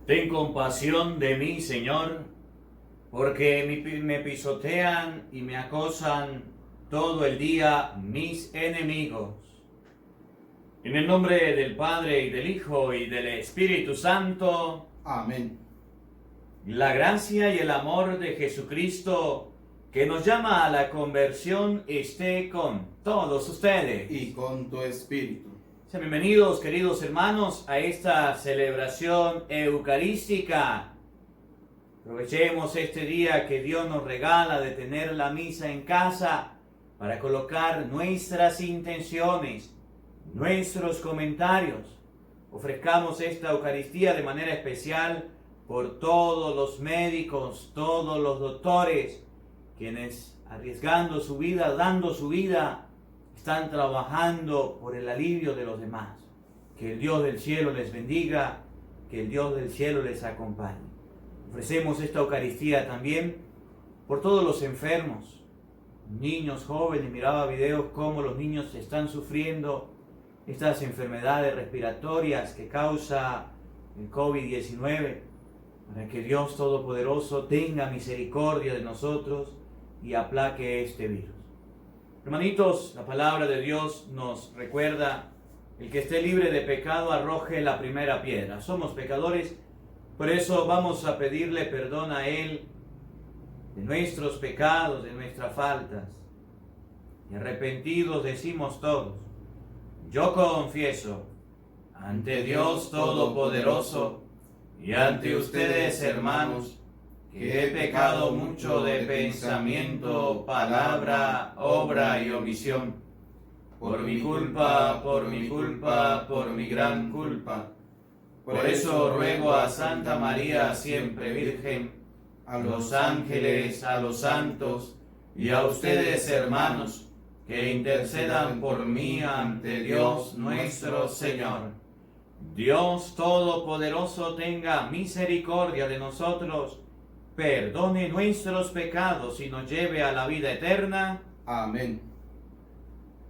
Ten compasión de mí, Señor, porque me pisotean y me acosan todo el día mis enemigos. En el nombre del Padre, y del Hijo, y del Espíritu Santo. Amén. La gracia y el amor de Jesucristo, que nos llama a la conversión, esté con todos ustedes. Y con tu espíritu. Sean bienvenidos, queridos hermanos, a esta celebración eucarística. Aprovechemos este día que Dios nos regala de tener la misa en casa para colocar nuestras intenciones, nuestros comentarios. Ofrezcamos esta Eucaristía de manera especial por todos los médicos, todos los doctores, quienes arriesgando su vida, dando su vida, están trabajando por el alivio de los demás. Que el Dios del cielo les bendiga, que el Dios del cielo les acompañe. Ofrecemos esta Eucaristía también por todos los enfermos, niños, jóvenes. Miraba videos cómo los niños están sufriendo estas enfermedades respiratorias que causa el COVID-19, para que Dios Todopoderoso tenga misericordia de nosotros y aplaque este virus. Hermanitos, la palabra de Dios nos recuerda: el que esté libre de pecado arroje la primera piedra. Somos pecadores, por eso vamos a pedirle perdón a Él de nuestros pecados, de nuestras faltas. Y arrepentidos decimos todos: yo confieso ante Dios Todopoderoso y ante ustedes, hermanos, que he pecado mucho de pensamiento, palabra, obra y omisión, por mi culpa, por mi gran culpa. Por eso ruego a Santa María, siempre Virgen, a los ángeles, a los santos y a ustedes, hermanos, que intercedan por mí ante Dios nuestro Señor. Dios Todopoderoso tenga misericordia de nosotros, perdone nuestros pecados y nos lleve a la vida eterna. Amén.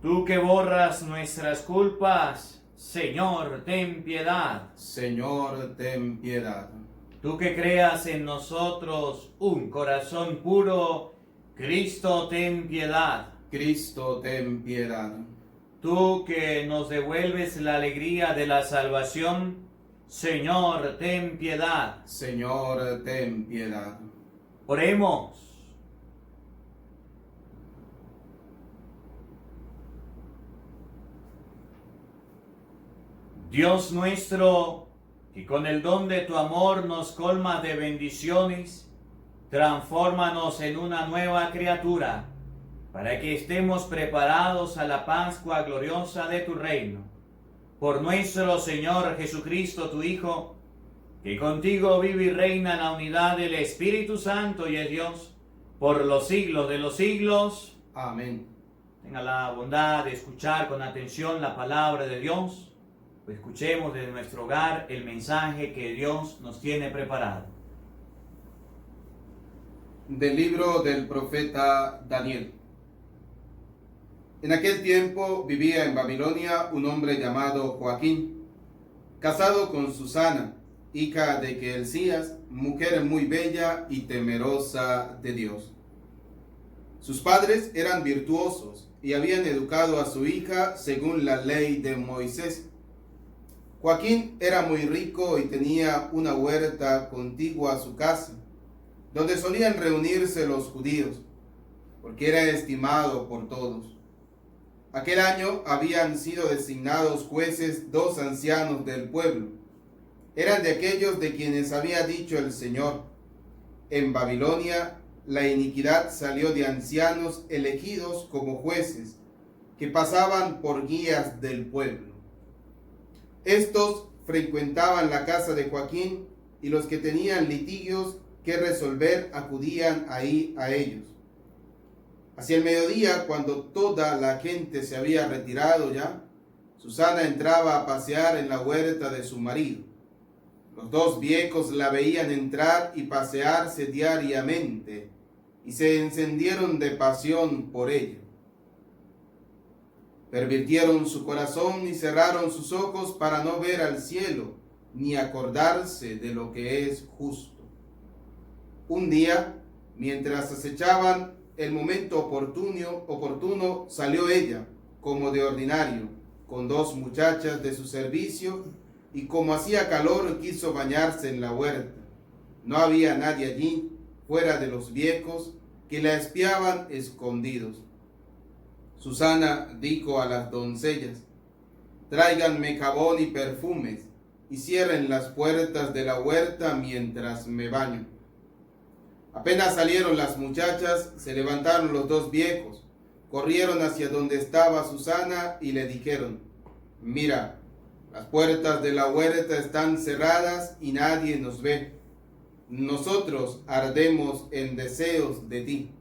Tú que borras nuestras culpas, Señor, ten piedad. Señor, ten piedad. Tú que creas en nosotros un corazón puro, Cristo, ten piedad. Cristo, ten piedad. Tú que nos devuelves la alegría de la salvación, Señor, ten piedad. Señor, ten piedad. Oremos. Dios nuestro, que con el don de tu amor nos colma de bendiciones, transfórmanos en una nueva criatura, para que estemos preparados a la Pascua gloriosa de tu reino. Por nuestro Señor Jesucristo, tu Hijo, que contigo vive y reina en la unidad del Espíritu Santo y es Dios, por los siglos de los siglos. Amén. Tenga la bondad de escuchar con atención la palabra de Dios. Pues escuchemos desde nuestro hogar el mensaje que Dios nos tiene preparado. Del libro del profeta Daniel. En aquel tiempo vivía en Babilonia un hombre llamado Joaquín, casado con Susana, hija de Quelcías, mujer muy bella y temerosa de Dios. Sus padres eran virtuosos y habían educado a su hija según la ley de Moisés. Joaquín era muy rico y tenía una huerta contigua a su casa, donde solían reunirse los judíos, porque era estimado por todos. Aquel año habían sido designados jueces 2 ancianos del pueblo. Eran de aquellos de quienes había dicho el Señor: en Babilonia la iniquidad salió de ancianos elegidos como jueces, que pasaban por guías del pueblo. Estos frecuentaban la casa de Joaquín, y los que tenían litigios que resolver acudían ahí a ellos. Hacia el mediodía, cuando toda la gente se había retirado ya, Susana entraba a pasear en la huerta de su marido. Los 2 viejos la veían entrar y pasearse diariamente, y se encendieron de pasión por ella. Pervirtieron su corazón y cerraron sus ojos para no ver al cielo, ni acordarse de lo que es justo. Un día, mientras acechaban el momento oportuno, salió ella, como de ordinario, con 2 muchachas de su servicio, y como hacía calor, quiso bañarse en la huerta. No había nadie allí, fuera de los viejos, que la espiaban escondidos. Susana dijo a las doncellas: tráiganme jabón y perfumes, y cierren las puertas de la huerta mientras me baño. Apenas salieron las muchachas, se levantaron los 2 viejos, corrieron hacia donde estaba Susana y le dijeron: mira, las puertas de la huerta están cerradas y nadie nos ve. Nosotros ardemos en deseos de ti.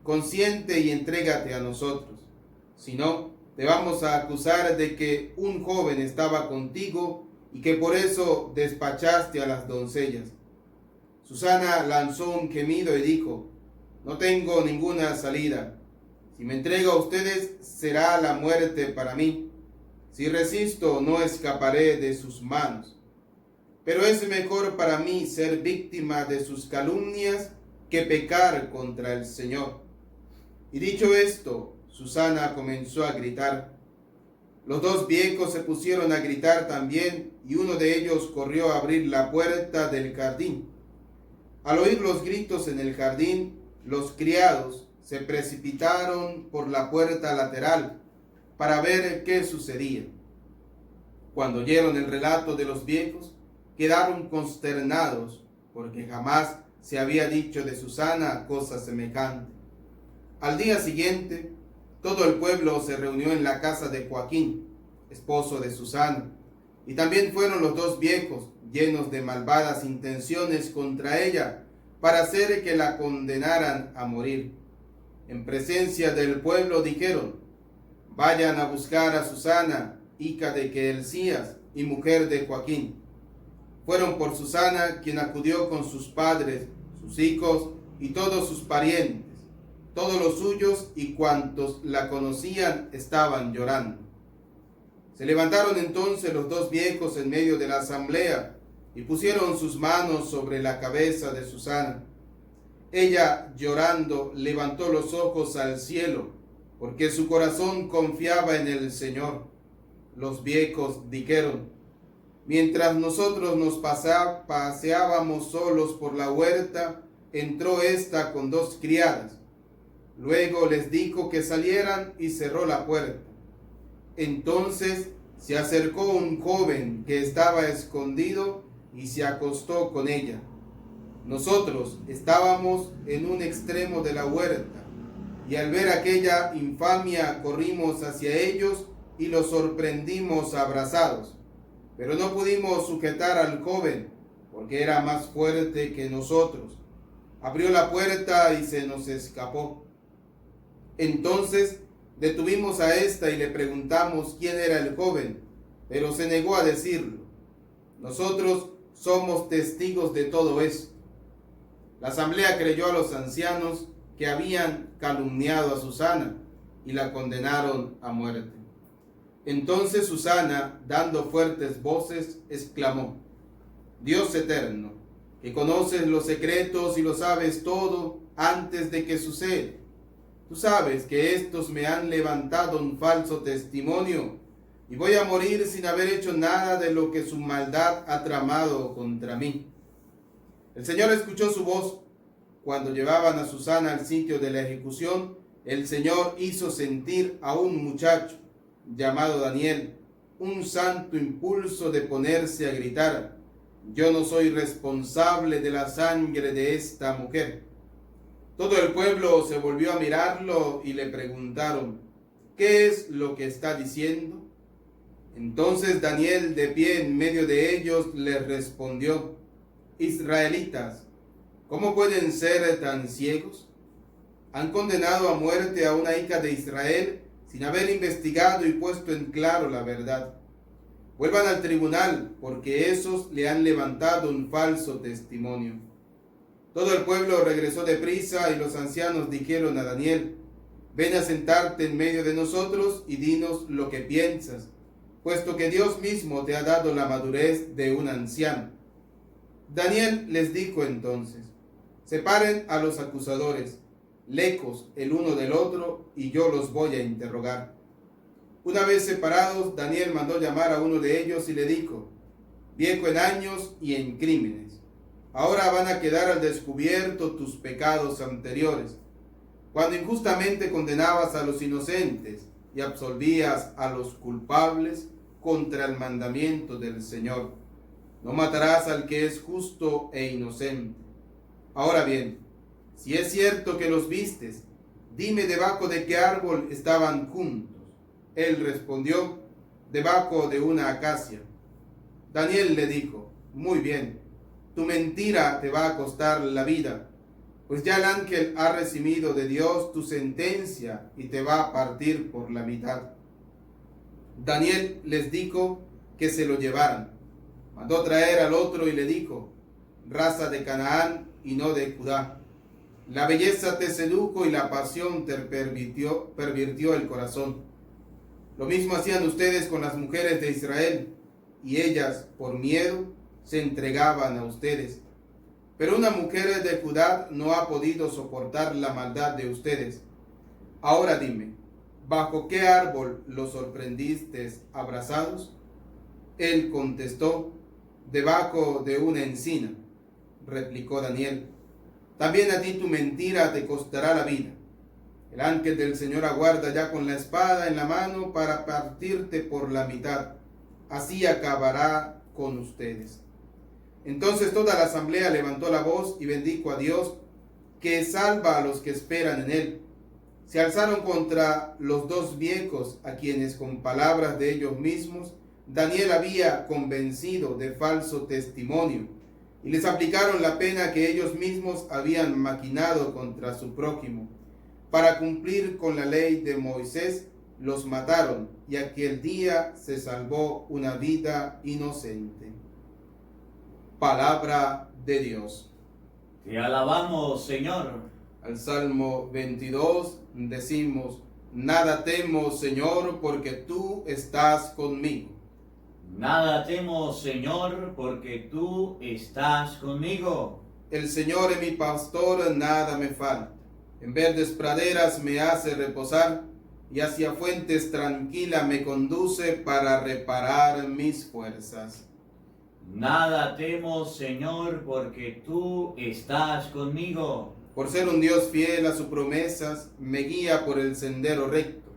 Consiente y entrégate a nosotros. Si no, te vamos a acusar de que un joven estaba contigo y que por eso despachaste a las doncellas. Susana lanzó un gemido y dijo: no tengo ninguna salida. Si me entrego a ustedes, será la muerte para mí. Si resisto, no escaparé de sus manos. Pero es mejor para mí ser víctima de sus calumnias que pecar contra el Señor. Y dicho esto, Susana comenzó a gritar. Los 2 viejos se pusieron a gritar también, y uno de ellos corrió a abrir la puerta del jardín. Al oír los gritos en el jardín, los criados se precipitaron por la puerta lateral para ver qué sucedía. Cuando oyeron el relato de los viejos, quedaron consternados, porque jamás se había dicho de Susana cosa semejante. Al día siguiente, todo el pueblo se reunió en la casa de Joaquín, esposo de Susana, y también fueron los 2 viejos, llenos de malvadas intenciones contra ella, para hacer que la condenaran a morir. En presencia del pueblo dijeron: vayan a buscar a Susana, hija de Quelcías y mujer de Joaquín. Fueron por Susana, quien acudió con sus padres, sus hijos y todos sus parientes. Todos los suyos y cuantos la conocían estaban llorando. Se levantaron entonces los 2 viejos en medio de la asamblea y pusieron sus manos sobre la cabeza de Susana. Ella, llorando, levantó los ojos al cielo, porque su corazón confiaba en el Señor. Los viejos dijeron: mientras nosotros nos paseábamos solos por la huerta, entró esta con 2 criadas. Luego les dijo que salieran y cerró la puerta. Entonces se acercó un joven que estaba escondido y se acostó con ella. Nosotros estábamos en un extremo de la huerta, y al ver aquella infamia corrimos hacia ellos y los sorprendimos abrazados. Pero no pudimos sujetar al joven, porque era más fuerte que nosotros. Abrió la puerta y se nos escapó. Entonces detuvimos a esta y le preguntamos quién era el joven, pero se negó a decirlo. Nosotros somos testigos de todo esto. La asamblea creyó a los ancianos que habían calumniado a Susana y la condenaron a muerte. Entonces Susana, dando fuertes voces, exclamó: Dios eterno, que conoces los secretos y lo sabes todo antes de que suceda. Tú sabes que estos me han levantado un falso testimonio y voy a morir sin haber hecho nada de lo que su maldad ha tramado contra mí. El Señor escuchó su voz. Cuando llevaban a Susana al sitio de la ejecución, el Señor hizo sentir a un muchacho llamado Daniel un santo impulso de ponerse a gritar: yo no soy responsable de la sangre de esta mujer. Todo el pueblo se volvió a mirarlo y le preguntaron: ¿qué es lo que está diciendo? Entonces Daniel, de pie en medio de ellos, les respondió: Israelitas, ¿cómo pueden ser tan ciegos? Han condenado a muerte a una hija de Israel sin haber investigado y puesto en claro la verdad. Vuelvan al tribunal, porque esos le han levantado un falso testimonio. Todo el pueblo regresó deprisa y los ancianos dijeron a Daniel: ven a sentarte en medio de nosotros y dinos lo que piensas, puesto que Dios mismo te ha dado la madurez de un anciano. Daniel les dijo entonces: separen a los acusadores, lejos el uno del otro, y yo los voy a interrogar. Una vez separados, Daniel mandó llamar a uno de ellos y le dijo: viejo en años y en crímenes, ahora van a quedar al descubierto tus pecados anteriores, cuando injustamente condenabas a los inocentes y absolvías a los culpables contra el mandamiento del Señor. No matarás al que es justo e inocente. Ahora bien, si es cierto que los vistes, dime debajo de qué árbol estaban juntos. Él respondió: debajo de una acacia. Daniel le dijo: muy bien, tu mentira te va a costar la vida, pues ya el ángel ha recibido de Dios tu sentencia y te va a partir por la mitad. Daniel les dijo que se lo llevaran. Mandó traer al otro y le dijo: raza de Canaán y no de Judá, la belleza te sedujo y la pasión te pervirtió el corazón. Lo mismo hacían ustedes con las mujeres de Israel, y ellas, por miedo, se entregaban a ustedes. Pero una mujer de Judá no ha podido soportar la maldad de ustedes. Ahora dime, ¿bajo qué árbol los sorprendiste abrazados? Él contestó: debajo de una encina. Replicó Daniel: también a ti tu mentira te costará la vida. El ángel del Señor aguarda ya con la espada en la mano para partirte por la mitad. Así acabará con ustedes. Entonces toda la asamblea levantó la voz y bendijo a Dios, que salva a los que esperan en él. Se alzaron contra los dos viejos, a quienes con palabras de ellos mismos Daniel había convencido de falso testimonio, y les aplicaron la pena que ellos mismos habían maquinado contra su prójimo. Para cumplir con la ley de Moisés, los mataron, y aquel día se salvó una vida inocente. Palabra de Dios. Te alabamos, Señor. Al Salmo 22 decimos: nada temo, Señor, porque tú estás conmigo. Nada temo, Señor, porque tú estás conmigo. El Señor es mi pastor, nada me falta. En verdes praderas me hace reposar, y hacia fuentes tranquilas me conduce para reparar mis fuerzas. Nada temo, Señor, porque tú estás conmigo. Por ser un Dios fiel a sus promesas, me guía por el sendero recto.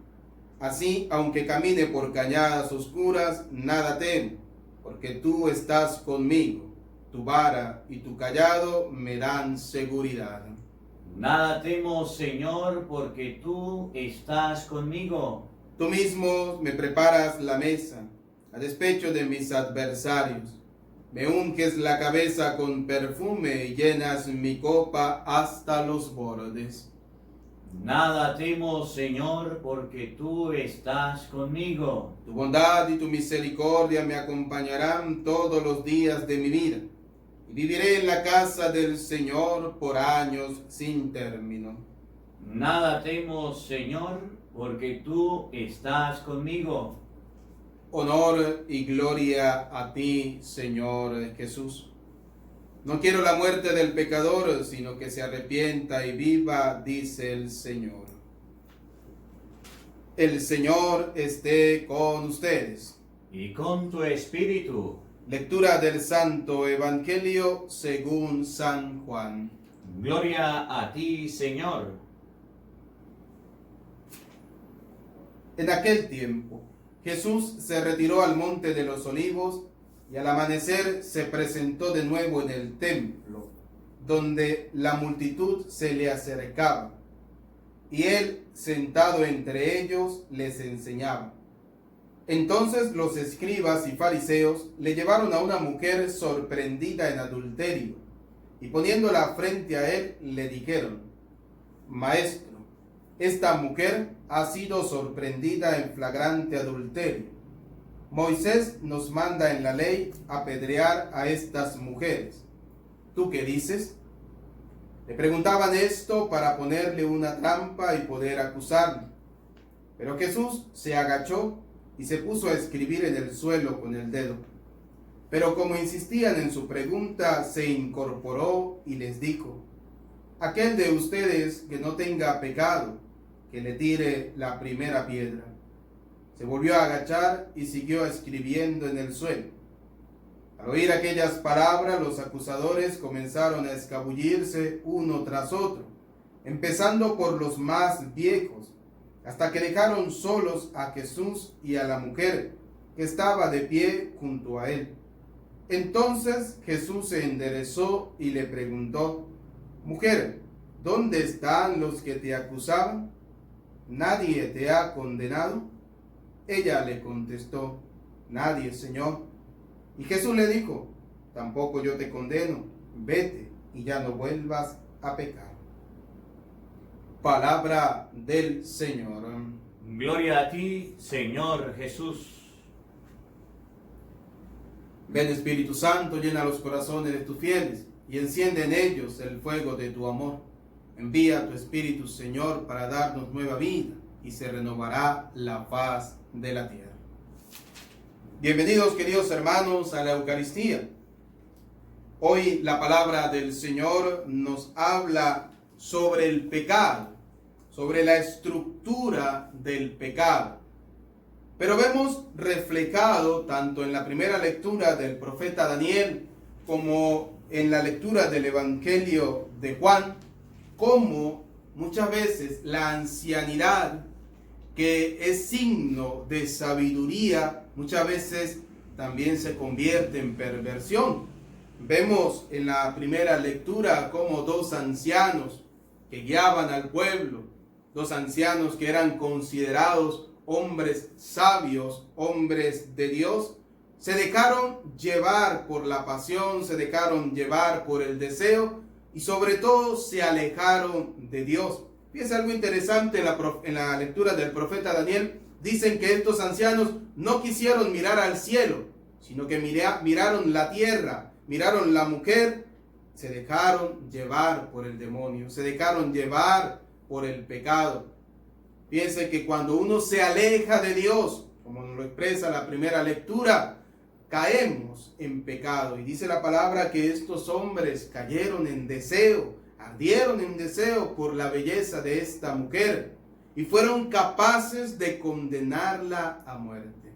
Así, aunque camine por cañadas oscuras, nada temo, porque tú estás conmigo. Tu vara y tu cayado me dan seguridad. Nada temo, Señor, porque tú estás conmigo. Tú mismo me preparas la mesa, a despecho de mis adversarios. Me unges la cabeza con perfume y llenas mi copa hasta los bordes. Nada temo, Señor, porque tú estás conmigo. Tu bondad y tu misericordia me acompañarán todos los días de mi vida, y viviré en la casa del Señor por años sin término. Nada temo, Señor, porque tú estás conmigo. Honor y gloria a ti, Señor Jesús. No quiero la muerte del pecador, sino que se arrepienta y viva, dice el Señor. El Señor esté con ustedes. Y con tu espíritu. Lectura del Santo Evangelio según San Juan. Gloria a ti, Señor. En aquel tiempo, Jesús se retiró al monte de los Olivos y al amanecer se presentó de nuevo en el templo, donde la multitud se le acercaba, y él, sentado entre ellos, les enseñaba. Entonces los escribas y fariseos le llevaron a una mujer sorprendida en adulterio, y poniéndola frente a él, le dijeron: Maestro, esta mujer ha sido sorprendida en flagrante adulterio. Moisés nos manda en la ley apedrear a estas mujeres. ¿Tú qué dices? Le preguntaban esto para ponerle una trampa y poder acusarle. Pero Jesús se agachó y se puso a escribir en el suelo con el dedo. Pero como insistían en su pregunta, se incorporó y les dijo: aquel de ustedes que no tenga pecado, que le tire la primera piedra. Se volvió a agachar y siguió escribiendo en el suelo. Al oír aquellas palabras, los acusadores comenzaron a escabullirse uno tras otro, empezando por los más viejos, hasta que dejaron solos a Jesús y a la mujer que estaba de pie junto a él. Entonces Jesús se enderezó y le preguntó: mujer, ¿dónde están los que te acusaban? ¿Nadie te ha condenado? Ella le contestó: nadie, Señor. Y Jesús le dijo: tampoco yo te condeno, vete y ya no vuelvas a pecar. Palabra del Señor. Gloria a ti, Señor Jesús. Ven, Espíritu Santo, llena los corazones de tus fieles y enciende en ellos el fuego de tu amor. Envía tu Espíritu, Señor, para darnos nueva vida, y se renovará la faz de la tierra. Bienvenidos, queridos hermanos, a la Eucaristía. Hoy la palabra del Señor nos habla sobre el pecado, sobre la estructura del pecado. Pero vemos reflejado tanto en la primera lectura del profeta Daniel como en la lectura del Evangelio de Juan, cómo muchas veces la ancianidad, que es signo de sabiduría, muchas veces también se convierte en perversión. Vemos en la primera lectura cómo dos ancianos que guiaban al pueblo, dos ancianos que eran considerados hombres sabios, hombres de Dios, se dejaron llevar por la pasión, se dejaron llevar por el deseo y sobre todo se alejaron de Dios. Fíjense algo interesante en la lectura del profeta Daniel. Dicen que estos ancianos no quisieron mirar al cielo, sino que miraron la tierra, miraron la mujer, se dejaron llevar por el demonio, se dejaron llevar por el pecado. Piense que cuando uno se aleja de Dios, como nos lo expresa la primera lectura, caemos en pecado. Y dice la palabra que estos hombres cayeron en deseo, ardieron en deseo por la belleza de esta mujer y fueron capaces de condenarla a muerte.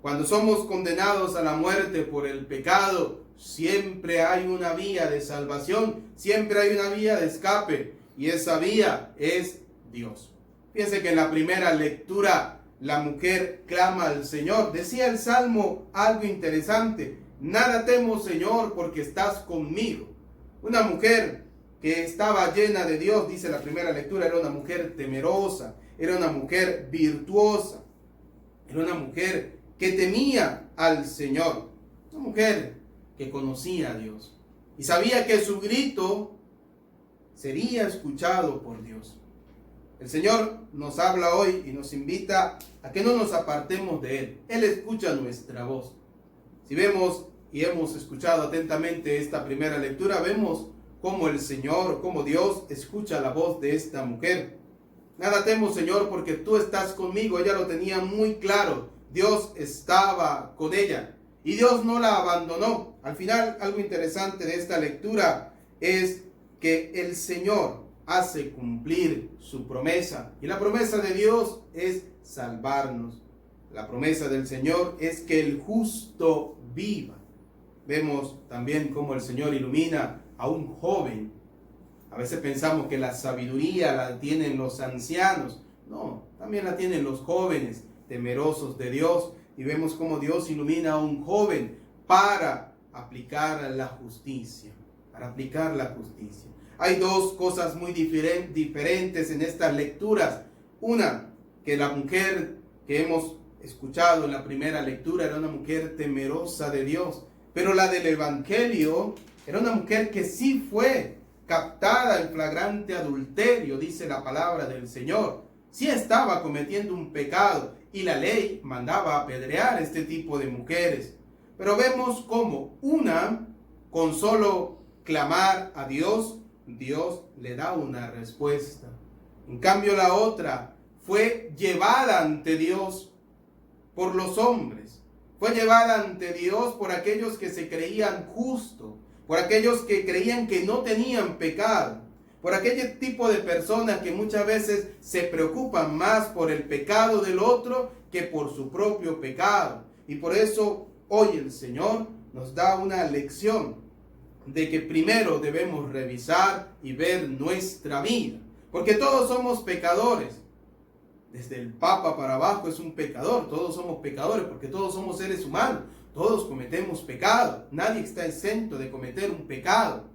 Cuando somos condenados a la muerte por el pecado, siempre hay una vía de salvación, siempre hay una vía de escape, y esa vía es Dios. Fíjense que en la primera lectura la mujer clama al Señor. Decía el Salmo algo interesante: nada temo, Señor, porque estás conmigo. Una mujer que estaba llena de Dios, dice la primera lectura, era una mujer temerosa, era una mujer virtuosa, era una mujer que temía al Señor, una mujer que conocía a Dios y sabía que su grito sería escuchado por Dios. El Señor nos habla hoy y nos invita a que no nos apartemos de Él. Él escucha nuestra voz. Si vemos y hemos escuchado atentamente esta primera lectura, vemos cómo el Señor, cómo Dios escucha la voz de esta mujer. Nada temo, Señor, porque tú estás conmigo. Ella lo tenía muy claro. Dios estaba con ella y Dios no la abandonó. Al final, algo interesante de esta lectura es que el Señor hace cumplir su promesa. Y la promesa de Dios es salvarnos. La promesa del Señor es que el justo viva. Vemos también cómo el Señor ilumina a un joven. A veces pensamos que la sabiduría la tienen los ancianos. No, también la tienen los jóvenes temerosos de Dios. Y vemos cómo Dios ilumina a un joven para aplicar la justicia. Para aplicar la justicia. Hay dos cosas muy diferentes en estas lecturas. Una, que la mujer que hemos escuchado en la primera lectura era una mujer temerosa de Dios. Pero la del Evangelio era una mujer que sí fue captada en flagrante adulterio, dice la palabra del Señor. Sí estaba cometiendo un pecado y la ley mandaba apedrear a este tipo de mujeres. Pero vemos cómo una, con solo clamar a Dios, Dios le da una respuesta. En cambio la otra fue llevada ante Dios por los hombres. Fue llevada ante Dios por aquellos que se creían justos, por aquellos que creían que no tenían pecado, por aquel tipo de personas que muchas veces se preocupan más por el pecado del otro que por su propio pecado. Y por eso hoy el Señor nos da una lección de que primero debemos revisar y ver nuestra vida, porque todos somos pecadores. Desde el Papa para abajo es un pecador, todos somos pecadores porque todos somos seres humanos, todos cometemos pecado, nadie está exento de cometer un pecado.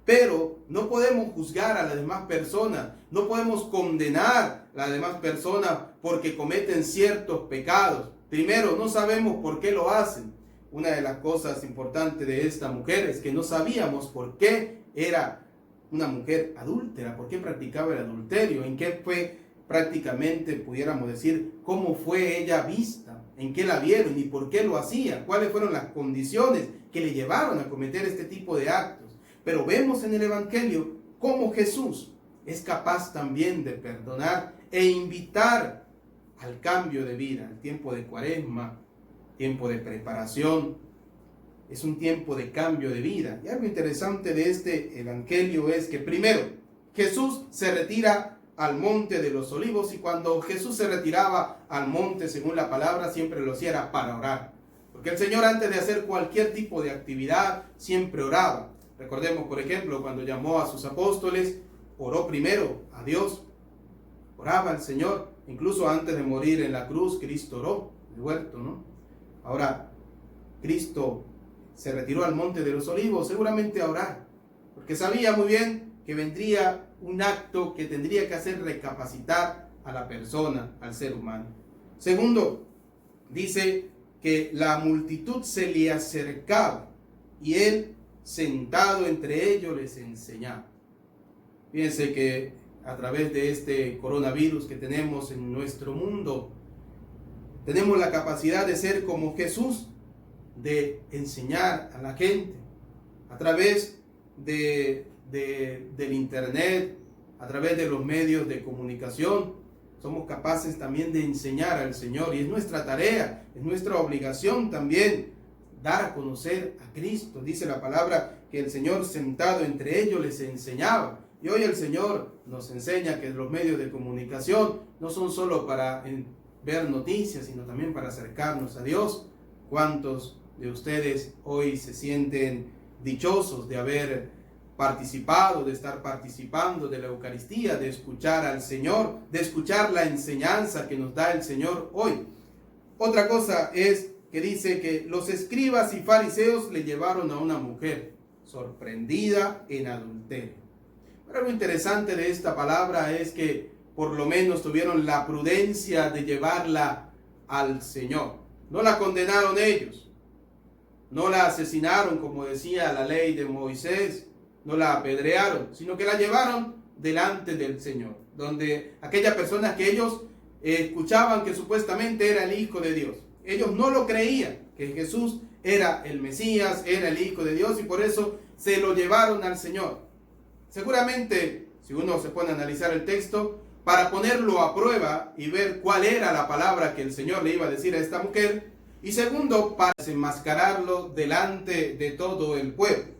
Pero no podemos juzgar a las demás personas, no podemos condenar a las demás personas porque cometen ciertos pecados. Primero, no sabemos por qué lo hacen. Una de las cosas importantes de esta mujer es que no sabíamos por qué era una mujer adúltera, por qué practicaba el adulterio, en qué fue prácticamente, pudiéramos decir, cómo fue ella vista, en qué la vieron y por qué lo hacía, cuáles fueron las condiciones que le llevaron a cometer este tipo de actos. Pero vemos en el Evangelio cómo Jesús es capaz también de perdonar e invitar al cambio de vida. El tiempo de Cuaresma, tiempo de preparación, es un tiempo de cambio de vida. Y algo interesante de este Evangelio es que primero Jesús se retira al monte de los olivos, y cuando Jesús se retiraba al monte, según la palabra, siempre lo hacía era para orar. Porque el Señor, antes de hacer cualquier tipo de actividad, siempre oraba. Recordemos, por ejemplo, cuando llamó a sus apóstoles, oró primero a Dios, oraba al Señor. Incluso antes de morir en la cruz, Cristo oró en el huerto, ¿no? Ahora, Cristo se retiró al monte de los olivos, seguramente a orar, porque sabía muy bien que vendría un acto que tendría que hacer recapacitar a la persona, al ser humano. Segundo, dice que la multitud se le acercaba y él, sentado entre ellos, les enseñaba. Fíjense que a través de este coronavirus que tenemos en nuestro mundo, tenemos la capacidad de ser como Jesús, de enseñar a la gente a través del internet, a través de los medios de comunicación. Somos capaces también de enseñar al Señor, y es nuestra tarea, es nuestra obligación también dar a conocer a Cristo. Dice la palabra que el Señor, sentado entre ellos, les enseñaba. Y hoy el Señor nos enseña que los medios de comunicación no son solo para ver noticias, sino también para acercarnos a Dios. ¿Cuántos de ustedes hoy se sienten dichosos de haber participado, de estar participando de la Eucaristía, de escuchar al Señor, de escuchar la enseñanza que nos da el Señor hoy? Otra cosa es que dice que los escribas y fariseos le llevaron a una mujer sorprendida en adulterio. Pero lo interesante de esta palabra es que por lo menos tuvieron la prudencia de llevarla al Señor. No la condenaron ellos, no la asesinaron como decía la ley de Moisés, no la apedrearon, sino que la llevaron delante del Señor, donde aquellas personas que ellos escuchaban que supuestamente era el Hijo de Dios, ellos no lo creían, que Jesús era el Mesías, era el Hijo de Dios, y por eso se lo llevaron al Señor. Seguramente, si uno se pone a analizar el texto, para ponerlo a prueba y ver cuál era la palabra que el Señor le iba a decir a esta mujer, y segundo, para desenmascararlo delante de todo el pueblo.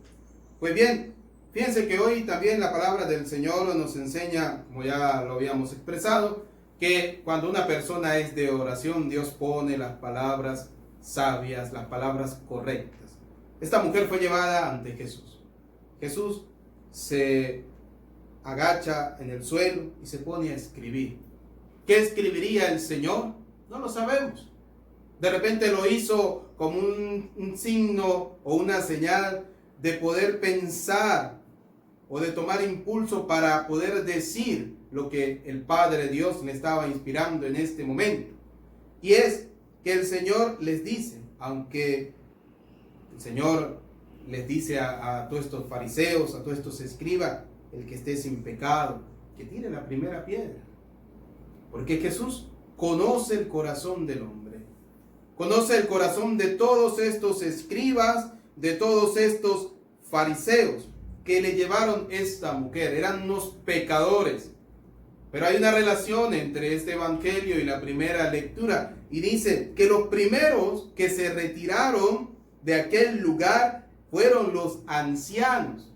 Pues bien, fíjense que hoy también la palabra del Señor nos enseña, como ya lo habíamos expresado, que cuando una persona es de oración, Dios pone las palabras sabias, las palabras correctas. Esta mujer fue llevada ante Jesús. Jesús se agacha en el suelo y se pone a escribir. ¿Qué escribiría el Señor? No lo sabemos. De repente lo hizo como un signo o una señal de poder pensar o de tomar impulso para poder decir lo que el Padre Dios le estaba inspirando en este momento. Y es que el Señor les dice, aunque el Señor les dice a todos estos fariseos, a todos estos escribas, el que esté sin pecado, que tire la primera piedra. Porque Jesús conoce el corazón del hombre. Conoce el corazón de todos estos escribas, de todos estos fariseos que le llevaron esta mujer. Eran unos pecadores. Pero hay una relación entre este evangelio y la primera lectura, Y dice que los primeros que se retiraron de aquel lugar fueron los ancianos.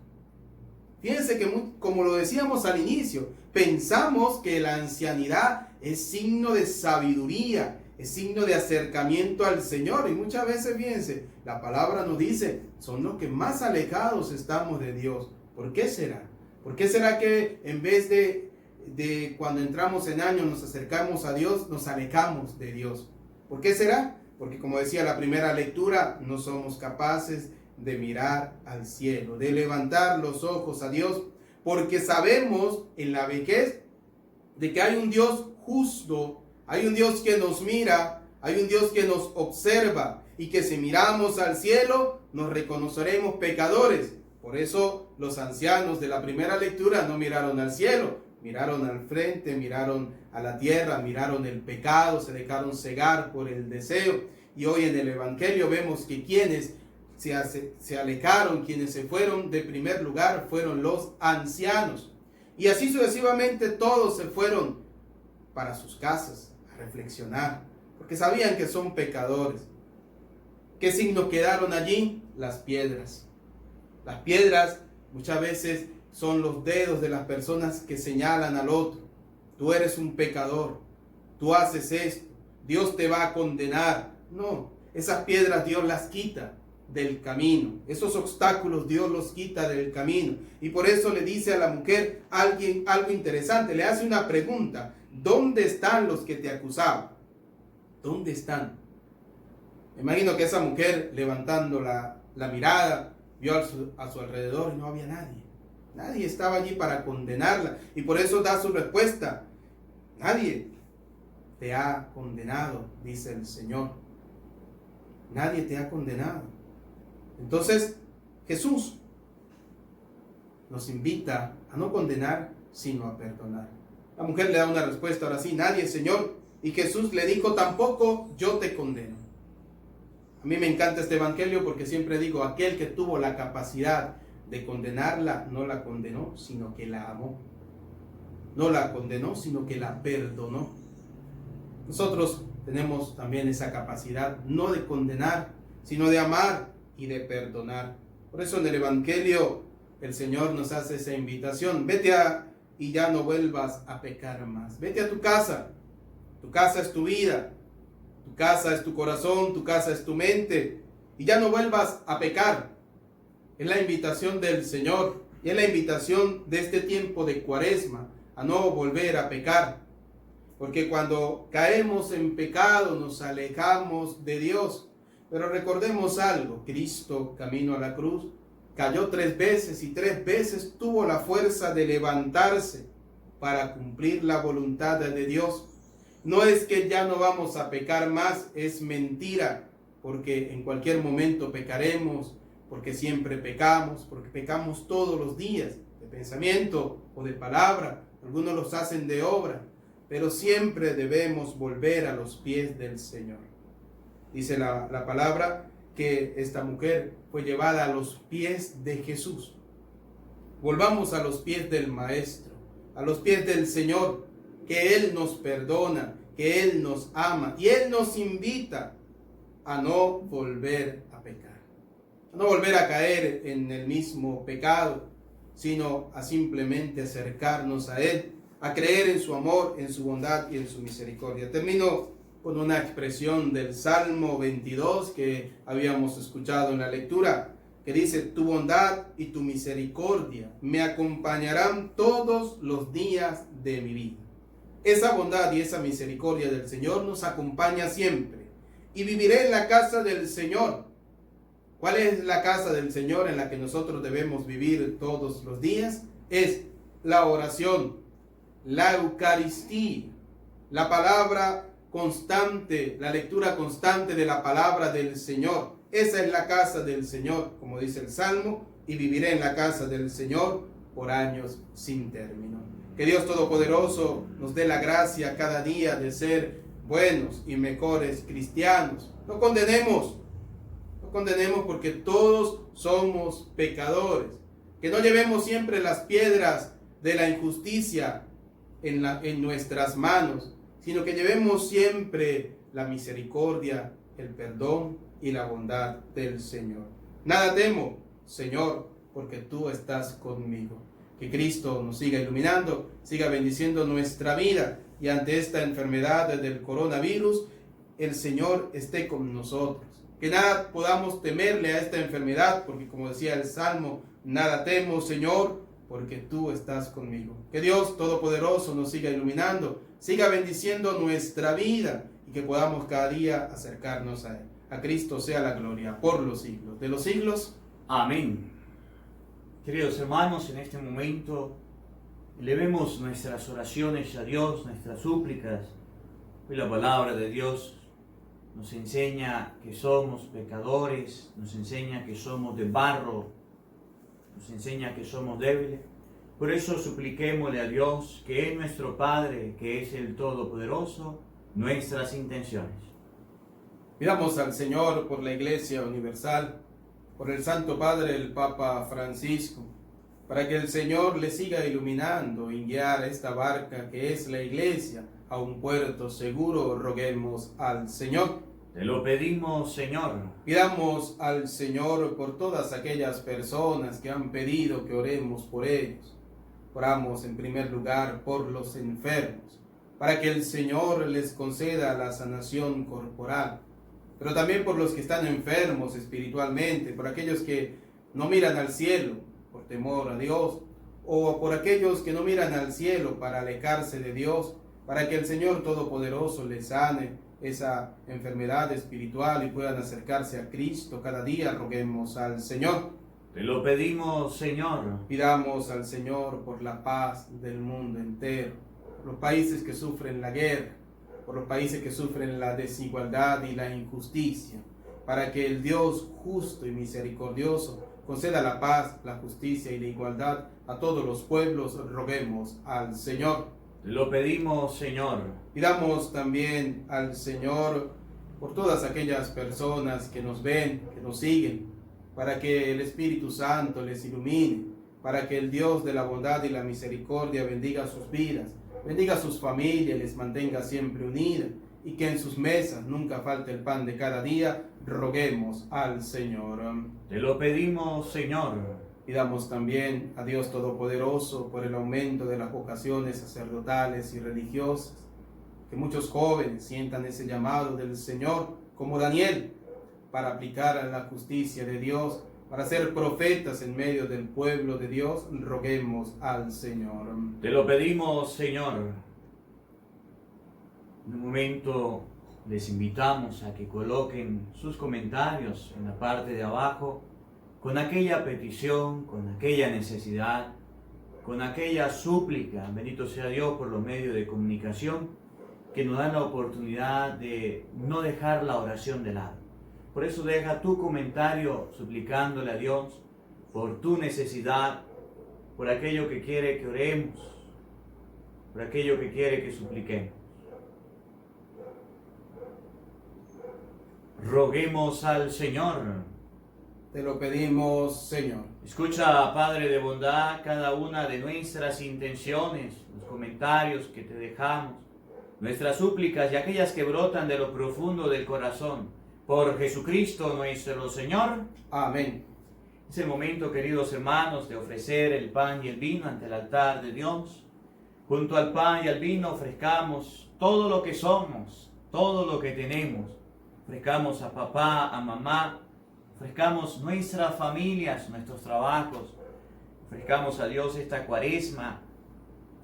Fíjense que, como lo decíamos al inicio, pensamos que la ancianidad es signo de sabiduría, es signo de acercamiento al Señor. Y muchas veces, fíjense, la palabra nos dice, son los que más alejados estamos de Dios. ¿Por qué será? ¿Por qué será que en vez de cuando entramos en años nos acercamos a Dios, nos alejamos de Dios? ¿Por qué será? Porque, como decía la primera lectura, no somos capaces de mirar al cielo, de levantar los ojos a Dios, porque sabemos en la vejez de que hay un Dios justo, hay un Dios que nos mira, hay un Dios que nos observa, y que si miramos al cielo nos reconoceremos pecadores. Por eso los ancianos de la primera lectura no miraron al cielo, miraron al frente, miraron a la tierra, miraron el pecado, se dejaron cegar por el deseo. Y hoy en el Evangelio vemos que quienes se alejaron, quienes se fueron de primer lugar fueron los ancianos. Y así sucesivamente todos se fueron para sus casas a reflexionar, porque sabían que son pecadores. ¿Qué signos quedaron allí? Las piedras. Las piedras muchas veces son los dedos de las personas que señalan al otro. Tú eres un pecador, tú haces esto, Dios te va a condenar. No, esas piedras Dios las quita del camino. Esos obstáculos Dios los quita del camino. Y por eso le dice a la mujer algo interesante. Le hace una pregunta. ¿Dónde están los que te acusaban? ¿Dónde están? Me imagino que esa mujer, levantando la mirada, vio a su alrededor y no había nadie. Nadie estaba allí para condenarla. Y por eso da su respuesta. Nadie te ha condenado, dice el Señor. Nadie te ha condenado. Entonces, Jesús nos invita a no condenar, sino a perdonar. La mujer le da una respuesta, ahora sí, nadie, Señor. Y Jesús le dijo, tampoco yo te condeno. A mí me encanta este evangelio porque siempre digo, aquel que tuvo la capacidad de condenarla, no la condenó, sino que la amó. No la condenó, sino que la perdonó. Nosotros tenemos también esa capacidad, no de condenar, sino de amar y de perdonar. Por eso en el Evangelio el Señor nos hace esa invitación. Vete y ya no vuelvas a pecar más. Vete a tu casa. Tu casa es tu vida. Tu casa es tu corazón. Tu casa es tu mente. Y ya no vuelvas a pecar. Es la invitación del Señor. Y es la invitación de este tiempo de Cuaresma a no volver a pecar. Porque cuando caemos en pecado nos alejamos de Dios. Pero recordemos algo, Cristo, camino a la cruz, cayó 3 veces y 3 veces tuvo la fuerza de levantarse para cumplir la voluntad de Dios. No es que ya no vamos a pecar más, es mentira, porque en cualquier momento pecaremos, porque siempre pecamos, porque pecamos todos los días, de pensamiento o de palabra, algunos los hacen de obra, pero siempre debemos volver a los pies del Señor. Dice la palabra que esta mujer fue llevada a los pies de Jesús. Volvamos a los pies del Maestro, a los pies del Señor, que Él nos perdona, que Él nos ama y Él nos invita a no volver a pecar, a no volver a caer en el mismo pecado, sino a simplemente acercarnos a Él, a creer en su amor, en su bondad y en su misericordia. Termino con una expresión del Salmo 22 que habíamos escuchado en la lectura, que dice, tu bondad y tu misericordia me acompañarán todos los días de mi vida. Esa bondad y esa misericordia del Señor nos acompaña siempre. Y viviré en la casa del Señor. ¿Cuál es la casa del Señor en la que nosotros debemos vivir todos los días? Es la oración, la Eucaristía, la palabra constante, la lectura constante de la palabra del Señor. Esa es la casa del Señor, como dice el Salmo, y viviré en la casa del Señor por años sin término. Que Dios Todopoderoso nos dé la gracia cada día de ser buenos y mejores cristianos. No condenemos porque todos somos pecadores. Que no llevemos siempre las piedras de la injusticia en nuestras manos, sino que llevemos siempre la misericordia, el perdón y la bondad del Señor. Nada temo, Señor, porque tú estás conmigo. Que Cristo nos siga iluminando, siga bendiciendo nuestra vida, y ante esta enfermedad del coronavirus, el Señor esté con nosotros. Que nada podamos temerle a esta enfermedad, porque como decía el Salmo, nada temo, Señor, porque tú estás conmigo. Que Dios Todopoderoso nos siga iluminando, siga bendiciendo nuestra vida, y que podamos cada día acercarnos a Él. A Cristo sea la gloria por los siglos de los siglos. Amén. Queridos hermanos, en este momento elevemos nuestras oraciones a Dios, nuestras súplicas. Hoy la palabra de Dios nos enseña que somos pecadores, nos enseña que somos de barro, nos enseña que somos débiles. Por eso supliquémosle a Dios, que es nuestro Padre, que es el Todopoderoso, nuestras intenciones. Pidamos al Señor por la Iglesia Universal, por el Santo Padre, el Papa Francisco, para que el Señor le siga iluminando y guiar esta barca que es la Iglesia a un puerto seguro. Roguemos al Señor. Te lo pedimos, Señor. Pidamos al Señor por todas aquellas personas que han pedido que oremos por ellos. Oramos en primer lugar por los enfermos, para que el Señor les conceda la sanación corporal, pero también por los que están enfermos espiritualmente, por aquellos que no miran al cielo por temor a Dios, o por aquellos que no miran al cielo para alejarse de Dios, para que el Señor Todopoderoso les sane esa enfermedad espiritual y puedan acercarse a Cristo cada día. Roguemos al Señor. Te lo pedimos, Señor. Pidamos al Señor por la paz del mundo entero, por los países que sufren la guerra, por los países que sufren la desigualdad y la injusticia, para que el Dios justo y misericordioso conceda la paz, la justicia y la igualdad a todos los pueblos. Roguemos al Señor. Te lo pedimos, Señor. Pidamos también al Señor por todas aquellas personas que nos ven, que nos siguen, para que el Espíritu Santo les ilumine, para que el Dios de la bondad y la misericordia bendiga sus vidas, bendiga sus familias, les mantenga siempre unidas, y que en sus mesas nunca falte el pan de cada día. Roguemos al Señor. Te lo pedimos, Señor. Pidamos también a Dios Todopoderoso por el aumento de las vocaciones sacerdotales y religiosas, que muchos jóvenes sientan ese llamado del Señor, como Daniel, para aplicar la justicia de Dios, para ser profetas en medio del pueblo de Dios. Roguemos al Señor. Te lo pedimos, Señor. En un momento les invitamos a que coloquen sus comentarios en la parte de abajo, con aquella petición, con aquella necesidad, con aquella súplica. Bendito sea Dios por los medios de comunicación que nos dan la oportunidad de no dejar la oración de lado. Por eso deja tu comentario suplicándole a Dios por tu necesidad, por aquello que quiere que oremos, por aquello que quiere que supliquemos. Roguemos al Señor. Te lo pedimos, Señor. Escucha, Padre de bondad, cada una de nuestras intenciones, los comentarios que te dejamos, nuestras súplicas y aquellas que brotan de lo profundo del corazón. Por Jesucristo nuestro Señor. Amén. Es el momento, queridos hermanos, de ofrecer el pan y el vino ante el altar de Dios. Junto al pan y al vino ofrezcamos todo lo que somos, todo lo que tenemos. Ofrezcamos a papá, a mamá, ofrezcamos nuestras familias, nuestros trabajos. Ofrezcamos a Dios esta cuaresma.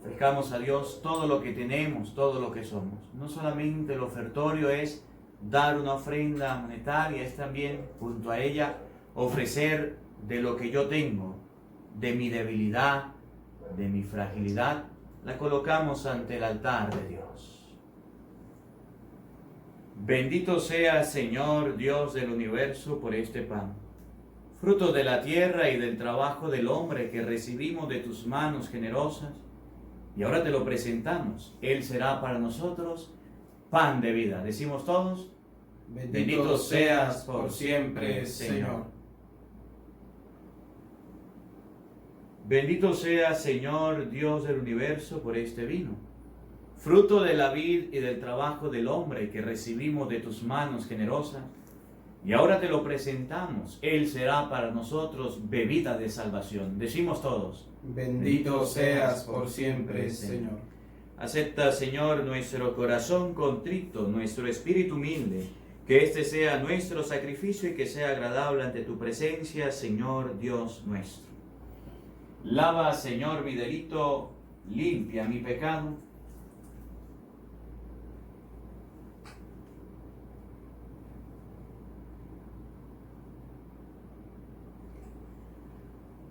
Ofrezcamos a Dios todo lo que tenemos, todo lo que somos. No solamente el ofertorio es dar una ofrenda monetaria, es también, junto a ella, ofrecer de lo que yo tengo, de mi debilidad, de mi fragilidad, la colocamos ante el altar de Dios. Bendito sea, Señor, Dios del universo, por este pan, fruto de la tierra y del trabajo del hombre que recibimos de tus manos generosas, y ahora te lo presentamos. Él será para nosotros pan de vida. Decimos todos: bendito seas por siempre, Señor. Bendito sea, Señor, Dios del universo, por este vino, fruto de la vid y del trabajo del hombre que recibimos de tus manos generosas, y ahora te lo presentamos. Él será para nosotros bebida de salvación. Decimos todos: Bendito seas por siempre, Señor. Acepta, Señor, nuestro corazón contrito, nuestro espíritu humilde, que este sea nuestro sacrificio y que sea agradable ante tu presencia, Señor Dios nuestro. Lava, Señor, mi delito, limpia mi pecado.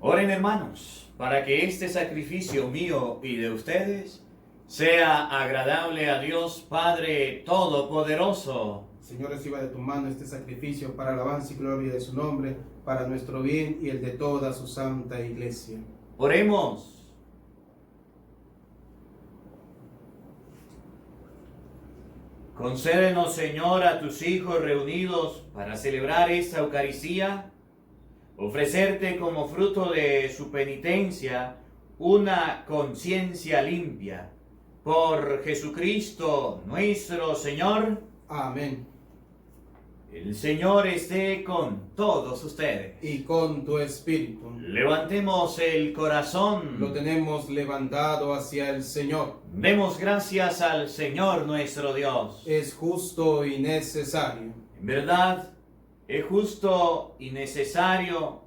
Oren, hermanos, para que este sacrificio mío y de ustedes sea agradable a Dios Padre Todopoderoso. Señor, reciba de tu mano este sacrificio para alabanza y gloria de su nombre, para nuestro bien y el de toda su santa iglesia. Oremos. Concédenos, Señor, a tus hijos reunidos para celebrar esta Eucaristía, ofrecerte como fruto de su penitencia una conciencia limpia. Por Jesucristo nuestro Señor. Amén. El Señor esté con todos ustedes. Y con tu espíritu. Levantemos el corazón. Lo tenemos levantado hacia el Señor. Demos gracias al Señor nuestro Dios. Es justo y necesario. En verdad, es justo y necesario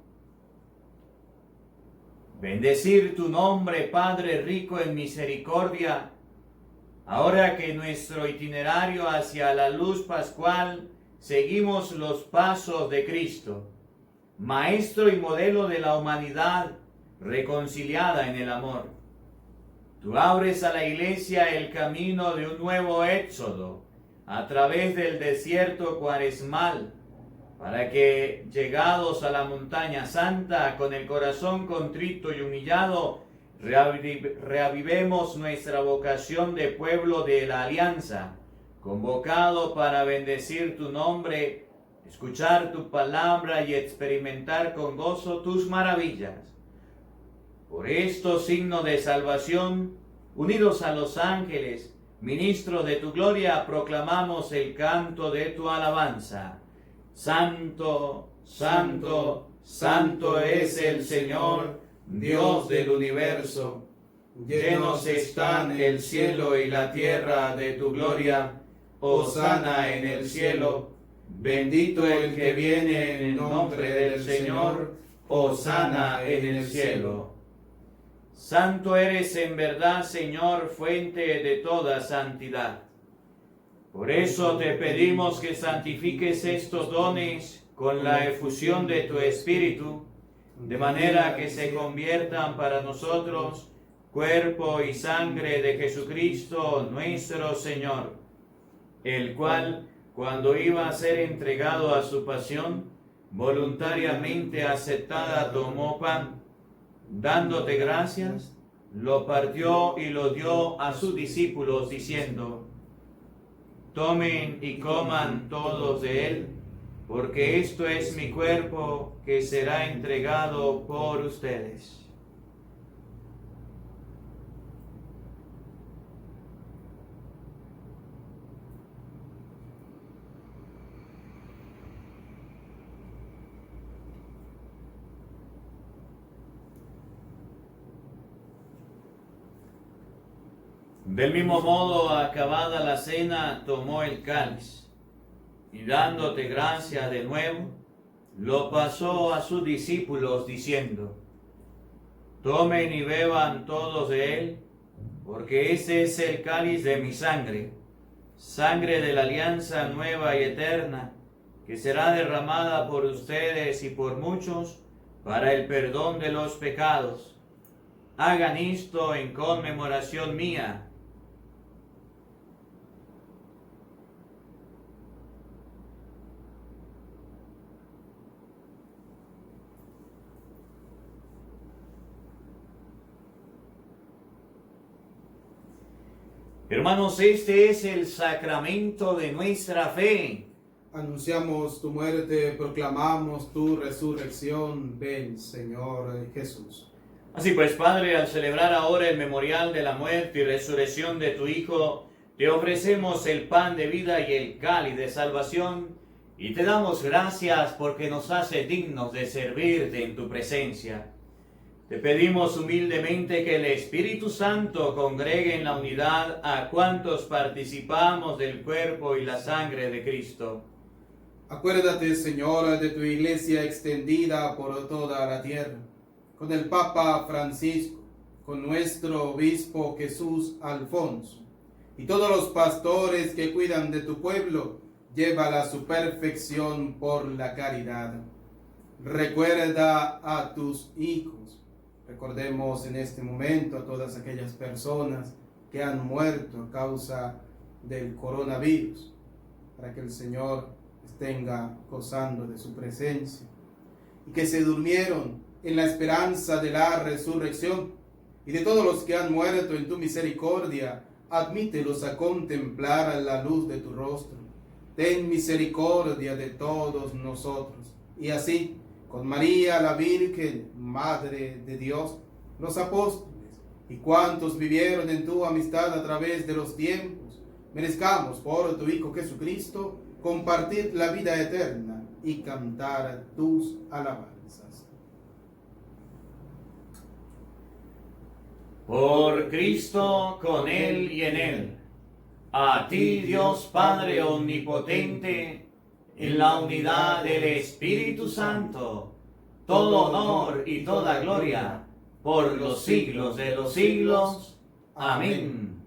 bendecir tu nombre, Padre rico en misericordia, ahora que nuestro itinerario hacia la luz pascual seguimos los pasos de Cristo, Maestro y modelo de la humanidad reconciliada en el amor. Tú abres a la Iglesia el camino de un nuevo éxodo a través del desierto cuaresmal, para que, llegados a la montaña santa, con el corazón contrito y humillado, reavivemos nuestra vocación de pueblo de la alianza, convocado para bendecir tu nombre, escuchar tu palabra y experimentar con gozo tus maravillas. Por estos signos de salvación, unidos a los ángeles, ministros de tu gloria, proclamamos el canto de tu alabanza. Santo, santo, santo es el Señor, Dios del universo. Llenos están el cielo y la tierra de tu gloria. Hosana en el cielo. Bendito el que viene en el nombre del Señor. Hosana en el cielo. Santo eres en verdad, Señor, fuente de toda santidad. Por eso te pedimos que santifiques estos dones con la efusión de tu Espíritu, de manera que se conviertan para nosotros cuerpo y sangre de Jesucristo nuestro Señor, el cual, cuando iba a ser entregado a su pasión, voluntariamente aceptada tomó pan, dándote gracias, lo partió y lo dio a sus discípulos, diciendo: tomen y coman todos de él, porque esto es mi cuerpo que será entregado por ustedes. Del mismo modo, acabada la cena, tomó el cáliz, y dándote gracia de nuevo, lo pasó a sus discípulos, diciendo: tomen y beban todos de él, porque ese es el cáliz de mi sangre, sangre de la alianza nueva y eterna, que será derramada por ustedes y por muchos para el perdón de los pecados. Hagan esto en conmemoración mía. Hermanos, este es el sacramento de nuestra fe. Anunciamos tu muerte, proclamamos tu resurrección. Ven, Señor Jesús. Así pues, Padre, al celebrar ahora el memorial de la muerte y resurrección de tu Hijo, te ofrecemos el pan de vida y el cáliz de salvación, y te damos gracias porque nos hace dignos de servirte en tu presencia. Te pedimos humildemente que el Espíritu Santo congregue en la unidad a cuantos participamos del cuerpo y la sangre de Cristo. Acuérdate, Señor, de tu iglesia extendida por toda la tierra, con el Papa Francisco, con nuestro obispo Jesús Alfonso, y todos los pastores que cuidan de tu pueblo, llévala a su perfección por la caridad. Recuerda a tus hijos. Recordemos en este momento a todas aquellas personas que han muerto a causa del coronavirus, para que el Señor tenga gozando de su presencia, y que se durmieron en la esperanza de la resurrección, y de todos los que han muerto en tu misericordia, admítelos a contemplar la luz de tu rostro. Ten misericordia de todos nosotros, y así, con María la Virgen, Madre de Dios, los apóstoles, y cuantos vivieron en tu amistad a través de los tiempos, merezcamos por tu Hijo Jesucristo compartir la vida eterna y cantar tus alabanzas. Por Cristo, con Él y en Él, a ti Dios Padre Omnipotente, en la unidad del Espíritu Santo, todo honor y toda gloria, por los siglos de los siglos. Amén.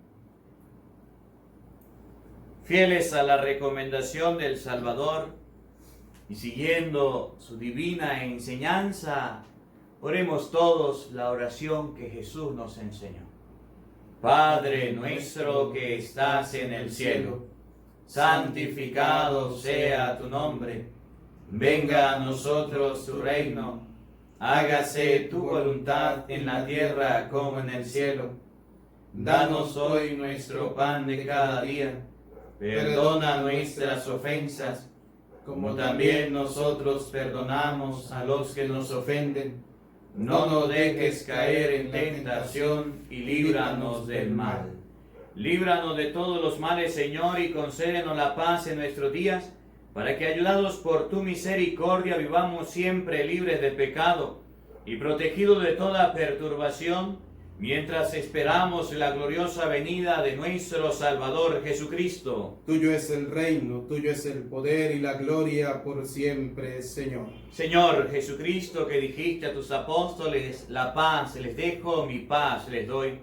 Fieles a la recomendación del Salvador y siguiendo su divina enseñanza, oremos todos la oración que Jesús nos enseñó. Padre nuestro que estás en el cielo, santificado sea tu nombre. Venga a nosotros tu reino. Hágase tu voluntad en la tierra como en el cielo. Danos hoy nuestro pan de cada día. Perdona nuestras ofensas, como también nosotros perdonamos a los que nos ofenden. No nos dejes caer en tentación y líbranos del mal. Líbranos de todos los males, Señor, y concédenos la paz en nuestros días, para que, ayudados por tu misericordia, vivamos siempre libres de pecado y protegidos de toda perturbación, mientras esperamos la gloriosa venida de nuestro Salvador Jesucristo. Tuyo es el reino, tuyo es el poder y la gloria por siempre, Señor. Señor Jesucristo, que dijiste a tus apóstoles, la paz les dejo, mi paz les doy.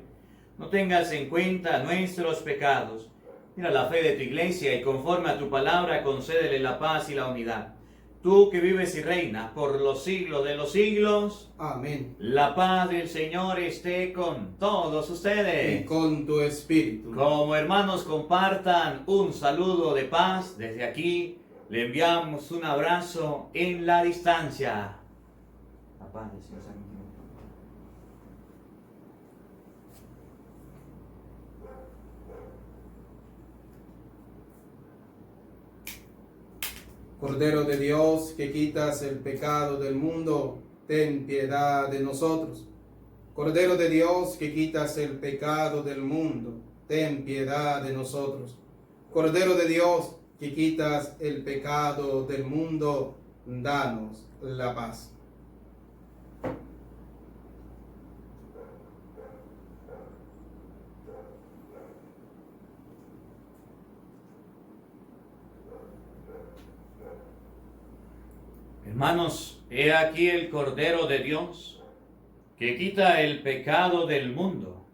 No tengas en cuenta nuestros pecados. Mira la fe de tu iglesia y conforme a tu palabra concédele la paz y la unidad. Tú que vives y reinas por los siglos de los siglos. Amén. La paz del Señor esté con todos ustedes. Y con tu espíritu. Como hermanos compartan un saludo de paz desde aquí. Le enviamos un abrazo en la distancia. La paz del Señor sea contigo. Cordero de Dios, que quitas el pecado del mundo, ten piedad de nosotros. Cordero de Dios, que quitas el pecado del mundo, ten piedad de nosotros. Cordero de Dios, que quitas el pecado del mundo, danos la paz. Hermanos, he aquí el Cordero de Dios, que quita el pecado del mundo.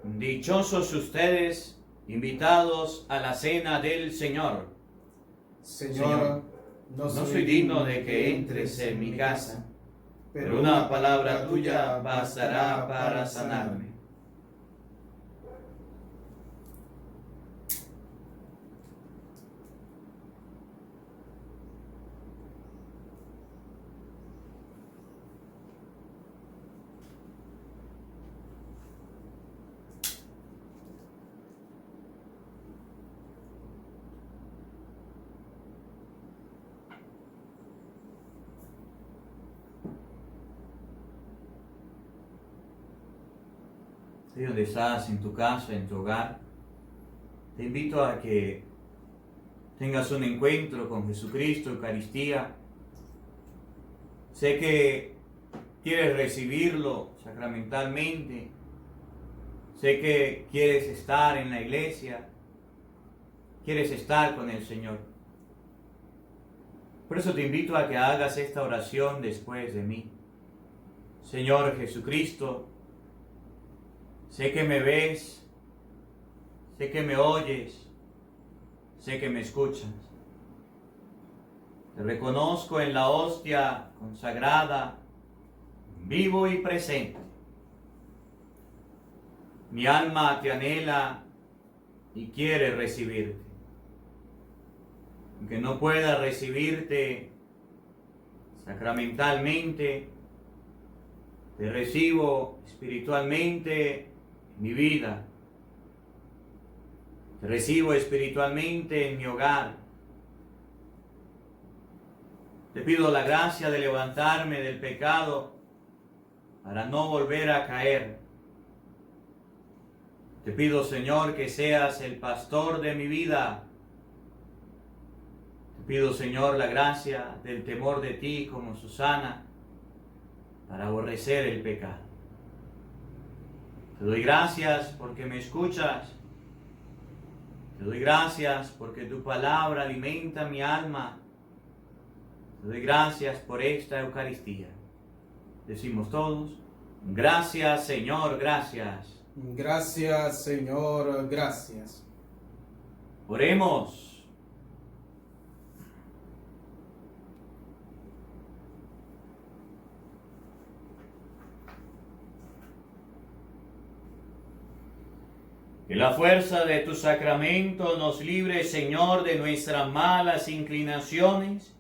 Dichosos ustedes, invitados a la cena del Señor. Señor, no soy digno de que entres en mi casa, pero una palabra tuya bastará para sanarme. Ahí donde estás, en tu casa, en tu hogar, te invito a que tengas un encuentro con Jesucristo, Eucaristía. Sé que quieres recibirlo sacramentalmente. Sé que quieres estar en la iglesia. Quieres estar con el Señor. Por eso te invito a que hagas esta oración después de mí. Señor Jesucristo, sé que me ves, sé que me oyes, sé que me escuchas. Te reconozco en la hostia consagrada, vivo y presente. Mi alma te anhela y quiere recibirte. Aunque no pueda recibirte sacramentalmente, te recibo espiritualmente en mi vida. Te recibo espiritualmente en mi hogar. Te pido la gracia de levantarme del pecado para no volver a caer. Te pido, Señor, que seas el pastor de mi vida. Te pido, Señor, la gracia del temor de ti como Susana para aborrecer el pecado. Te doy gracias porque me escuchas. Te doy gracias porque tu palabra alimenta mi alma. Te doy gracias por esta Eucaristía. Decimos todos, gracias Señor, gracias. Gracias, Señor, gracias. Oremos. Que la fuerza de tu sacramento nos libre, Señor, de nuestras malas inclinaciones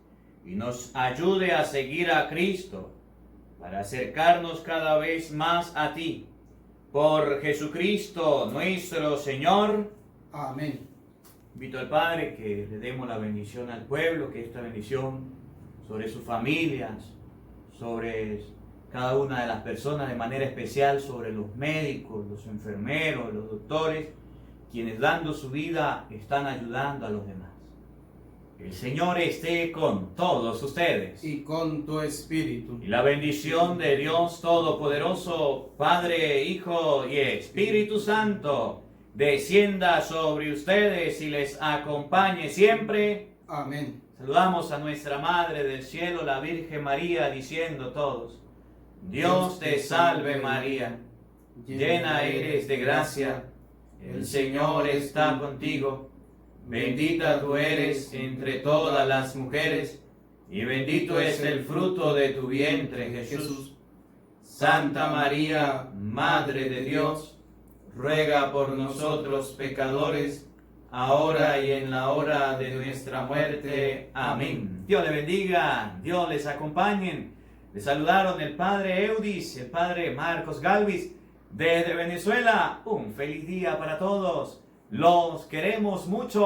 y nos ayude a seguir a Cristo para acercarnos cada vez más a ti. Por Jesucristo nuestro Señor. Amén. Invito al Padre que le demos la bendición al pueblo, que esta bendición sobre sus familias, sobre cada una de las personas, de manera especial sobre los médicos, los enfermeros, los doctores, quienes dando su vida están ayudando a los demás. El Señor esté con todos ustedes. Y con tu espíritu. Y la bendición de Dios Todopoderoso, Padre, Hijo y Espíritu Santo, descienda sobre ustedes y les acompañe siempre. Amén. Saludamos a nuestra Madre del Cielo, la Virgen María, diciendo todos, Dios te salve María, llena eres de gracia, el Señor está contigo. Bendita tú eres entre todas las mujeres, y bendito es el fruto de tu vientre, Jesús. Santa María, Madre de Dios, ruega por nosotros pecadores, ahora y en la hora de nuestra muerte. Amén. Dios les bendiga, Dios les acompañe. Les saludaron el Padre Eudis, el Padre Marcos Galvis, desde Venezuela. Un feliz día para todos. Los queremos mucho.